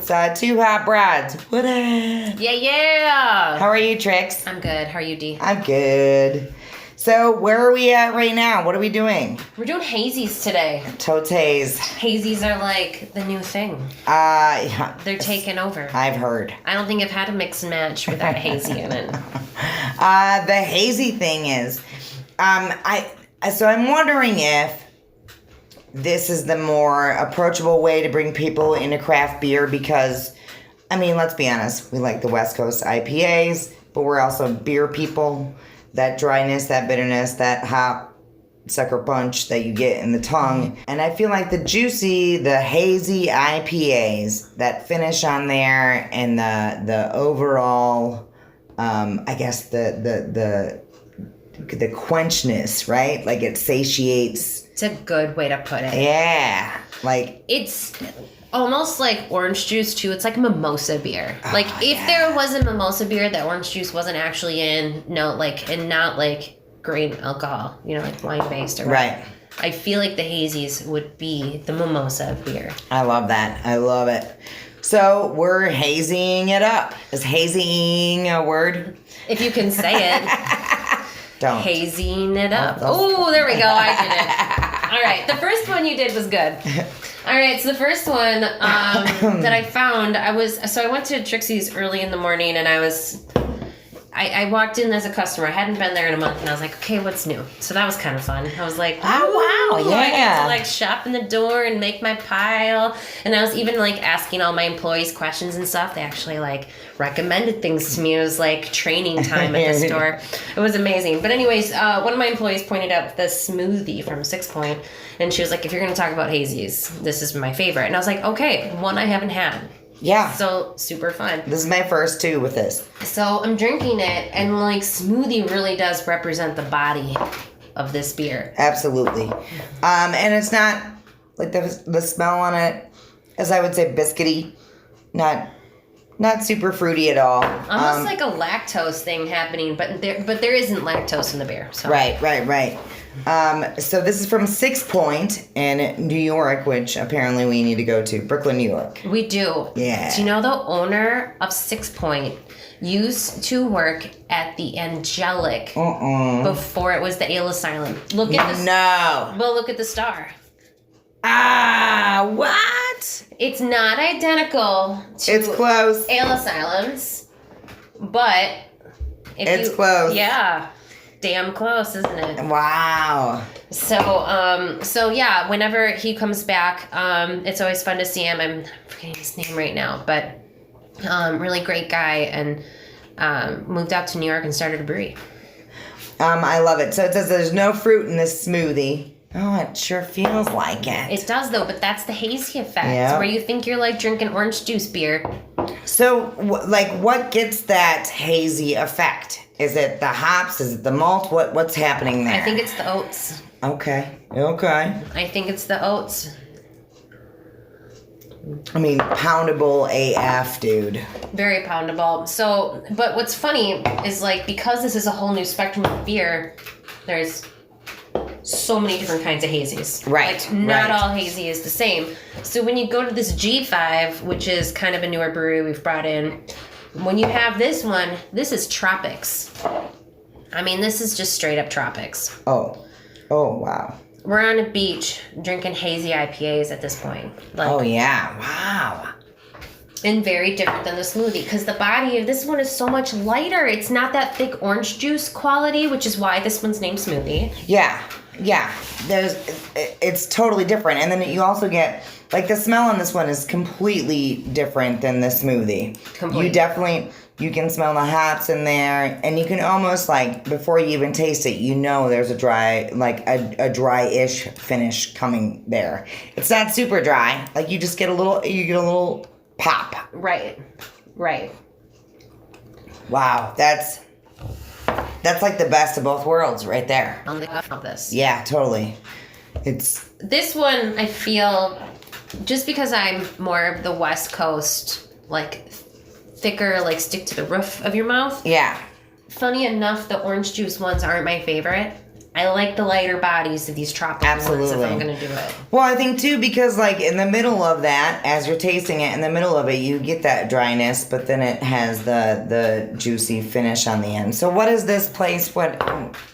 It's Two Hot Broads. What up? Yeah. How are you, Trix? I'm good. How are you, Dee? I'm good. So, where are we at right now? What are we doing? We're doing hazies today. Totes. Hazies are like the new thing. Yeah. They're taking over. I've heard. I don't think I've had a mix and match without hazy in it. The hazy thing is, so I'm wondering if this is the more approachable way to bring people into craft beer because, I mean, let's be honest, we like the West Coast IPAs, but we're also beer people. That dryness, that bitterness, that hop sucker punch that you get in the tongue. And I feel like the hazy IPAs that finish on there and the overall, I guess the quenchness, right? Like it satiates. It's a good way to put it. Yeah. Like it's almost like orange juice too. It's like mimosa beer. Like if yeah. there was a mimosa beer that orange juice wasn't actually in, and not like grain alcohol, like wine based or right. I feel like the hazies would be the mimosa beer. I love that. I love it. So we're hazying it up. Is hazying a word? If you can say it. Don't. Hazing it up. Oh, there we go. I did it. All right. The first one you did was good. All right. So the first one that I found, I went to Trixie's early in the morning and I walked in as a customer. I hadn't been there in a month and I was like, okay, what's new? So that was kind of fun. I was like, oh, wow. Yeah. I get to shop in the door and make my pile. And I was even asking all my employees questions and stuff. They actually recommended things to me. It was like training time at the store. It was amazing. But anyways, one of my employees pointed out the smoothie from 6 Point. And she was like, if you're going to talk about hazies, this is my favorite. And I was like, okay, one I haven't had. Yeah. So super fun. This is my first too with this. So I'm drinking it and smoothie really does represent the body of this beer. Absolutely. And it's not like the smell on it, as I would say, biscuity. Not super fruity at all. Almost like a lactose thing happening, but there isn't lactose in the beer. So. Right. So this is from 6 Point in New York, which apparently we need to go to. Brooklyn, New York. We do. Yeah. Do you know the owner of 6 Point used to work at the Angelic before it was the Ale Asylum? Look at the No. Well, look at the star. Ah, what? It's not identical to It's close. Ale Asylums, but It's close. Yeah. Damn close, isn't it? Wow. So yeah, whenever he comes back, it's always fun to see him. I'm forgetting his name right now, but really great guy, and moved out to New York and started a brewery. I love it. So it says there's no fruit in this smoothie. Oh, it sure feels like it. It does though, but that's the hazy effect, yeah. where you think you're drinking orange juice beer. So, what gets that hazy effect? Is it the hops? Is it the malt? What's happening there? I think it's the oats. Okay. I think it's the oats. I mean, poundable AF, dude. Very poundable. So, but what's funny is because this is a whole new spectrum of beer, there's so many different kinds of hazies. Right. Not all hazy is the same. So when you go to this G5, which is kind of a newer brewery we've brought in, when you have this one, this is tropics. I mean, this is just straight up tropics. Oh, wow. We're on a beach drinking hazy IPAs at this point. Oh, yeah. Wow. And very different than the smoothie, because the body of this one is so much lighter. It's not that thick orange juice quality, which is why this one's named smoothie. Yeah. It's totally different. And then you also get, the smell on this one is completely different than the smoothie. Completely. You can smell the hops in there, and you can almost, before you even taste it, there's a dry, a dry-ish finish coming there. It's not super dry. You just get a little pop. Right. Wow, that's the best of both worlds right there. On the cuff of this. Yeah, totally. This one, I feel, just because I'm more of the West Coast, thicker, stick to the roof of your mouth. Yeah. Funny enough, the orange juice ones aren't my favorite. I like the lighter bodies of these tropical ones if I'm going to do it. Well, I think, too, because, like, in the middle of that, as you're tasting it, in the middle of it, you get that dryness, but then it has the juicy finish on the end. So what is this place? What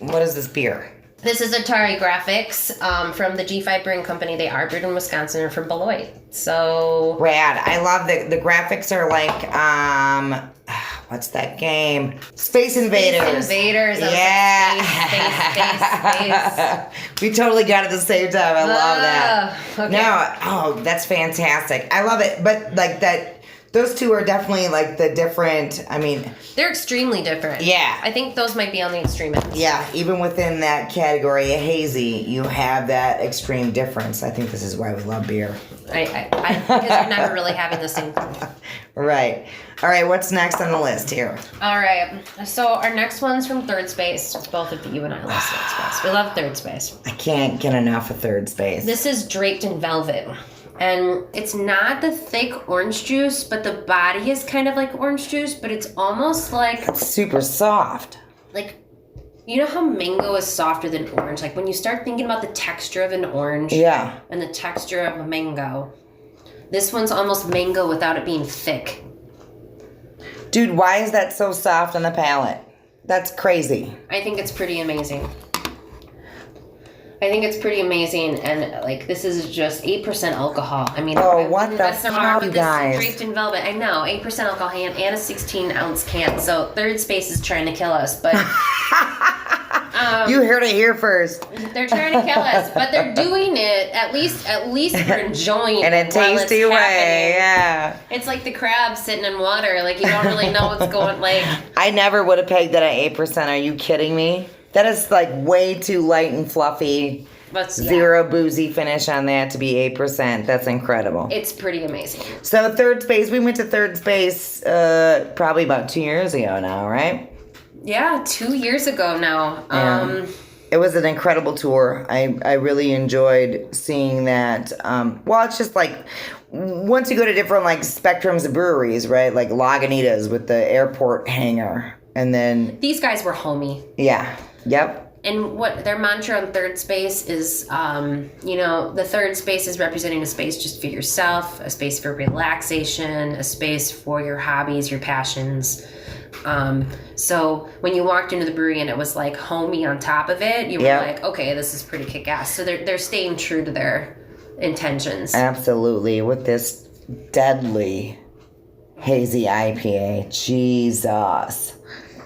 is this beer? This is Atari Graphics from the G5 Brewing Company. They are brewed in Wisconsin and from Beloit. So rad. I love the graphics are like what's that game? Space Invaders. Space Invaders. Yeah. Space. We totally got it at the same time. I love that. Okay. No, that's fantastic. I love it. But like that. Those two are definitely like the different, I mean... They're extremely different. Yeah. I think those might be on the extreme end. Yeah, even within that category of hazy, you have that extreme difference. I think this is why we love beer. Because you're never really having the same thing. Right. All right, what's next on the list here? All right. So our next one's from Third Space. Both of you and I love Third Space. We love Third Space. I can't get enough of Third Space. This is Draped in Velvet. And it's not the thick orange juice, but the body is kind of like orange juice, but it's almost like... It's super soft. Like, you know how mango is softer than orange? Like, when you start thinking about the texture of an orange... Yeah. And the texture of a mango, this one's almost mango without it being thick. Dude, why is that so soft on the palate? That's crazy. I think it's pretty amazing. And like this is just 8% alcohol. I mean, what the fuck, you guys? Draped in Velvet. I know, 8% alcohol and a 16-ounce can. So Third Space is trying to kill us, but you heard it here first. They're trying to kill us, but they're doing it at least we're enjoying in a tasty way. Yeah, it's like the crab sitting in water. Like you don't really know what's going. Like I never would have pegged that at 8%. Are you kidding me? That is like way too light and fluffy. Zero boozy finish on that to be 8%. That's incredible. It's pretty amazing. So Third Space, we went to Third Space probably about 2 years ago now, right? Yeah, 2 years ago now. It was an incredible tour. I really enjoyed seeing that. Well, it's just like once you go to different like spectrums of breweries, right? Like Lagunitas with the airport hangar. And then these guys were homey. Yeah. Yep. And what their mantra on Third Space is, the Third Space is representing a space just for yourself, a space for relaxation, a space for your hobbies, your passions. So when you walked into the brewery and it was like homey on top of it, you were like, okay, this is pretty kick-ass. So they're staying true to their intentions. Absolutely. With this deadly hazy IPA. Jesus.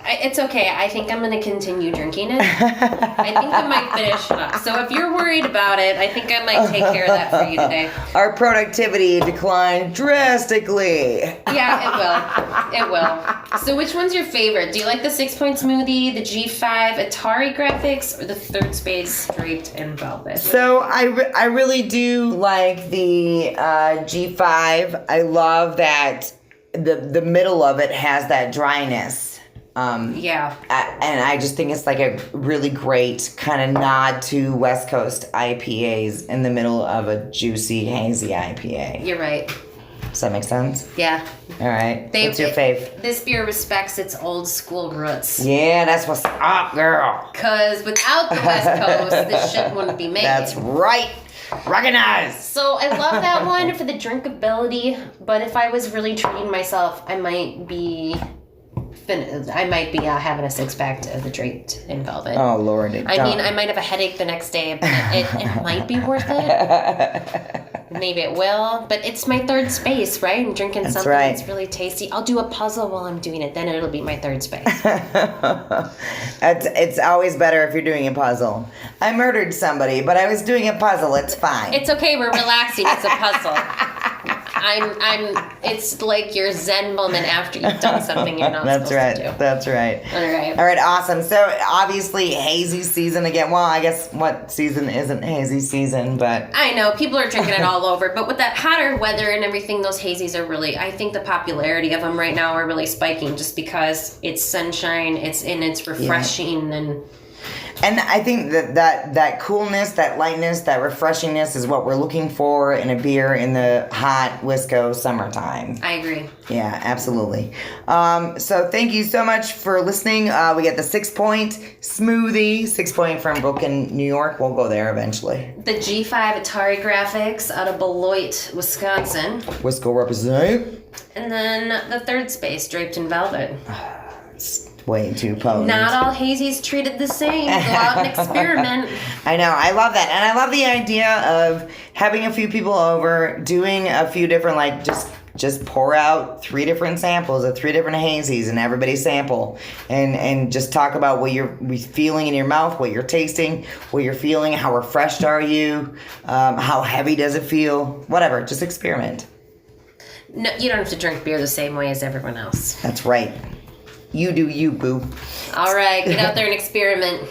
It's okay. I think I'm going to continue drinking it. I think I might finish it up. So if you're worried about it, I think I might take care of that for you today. Our productivity declined drastically. Yeah, it will. So which one's your favorite? Do you like the 6-point smoothie, the G5 Atari Graphics, or the Third Space Draped in Velvet? So I really do like the G5. I love that the middle of it has that dryness. And I just think it's like a really great kind of nod to West Coast IPAs in the middle of a juicy, hazy IPA. You're right. Does that make sense? Yeah. All right. What's your fave? This beer respects its old school roots. Yeah, that's what's up, girl. Because without the West Coast, this shit wouldn't be made. That's right. Recognize. So I love that one for the drinkability, but if I was really treating myself, I might be having a 6-pack of the Draped in Velvet. Oh, Lord. I might have a headache the next day, but it might be worth it. Maybe it will. But it's my Third Space, right? I'm drinking something that's really tasty. I'll do a puzzle while I'm doing it. Then it'll be my Third Space. It's always better if you're doing a puzzle. I murdered somebody, but I was doing a puzzle. It's fine. It's okay. We're relaxing. It's a puzzle. It's like your Zen moment after you've done something you're not supposed to do. That's right. All right, awesome. So obviously hazy season again. Well, I guess what season isn't hazy season, but... I know, people are drinking it all over, but with that hotter weather and everything, those hazies are really, I think the popularity of them right now are really spiking just because it's sunshine, it's refreshing, and And I think that coolness, that lightness, that refreshingness is what we're looking for in a beer in the hot Wisco summertime. I agree. Yeah, absolutely. So thank you so much for listening. We get the 6-point smoothie, 6-point from Brooklyn, New York. We'll go there eventually. The G5 Atari Graphics out of Beloit, Wisconsin. Wisco represent. And then the third space, Draped in Velvet. It's way too potent. Not all hazies treated the same. Go out and experiment. I know. I love that. And I love the idea of having a few people over, doing a few different, like, just pour out 3 different samples of 3 different hazies and everybody sample and just talk about what you're feeling in your mouth, what you're tasting, what you're feeling, how refreshed are you, how heavy does it feel, whatever. Just experiment. No, you don't have to drink beer the same way as everyone else. That's right. You do you, boo. All right, get out there and experiment.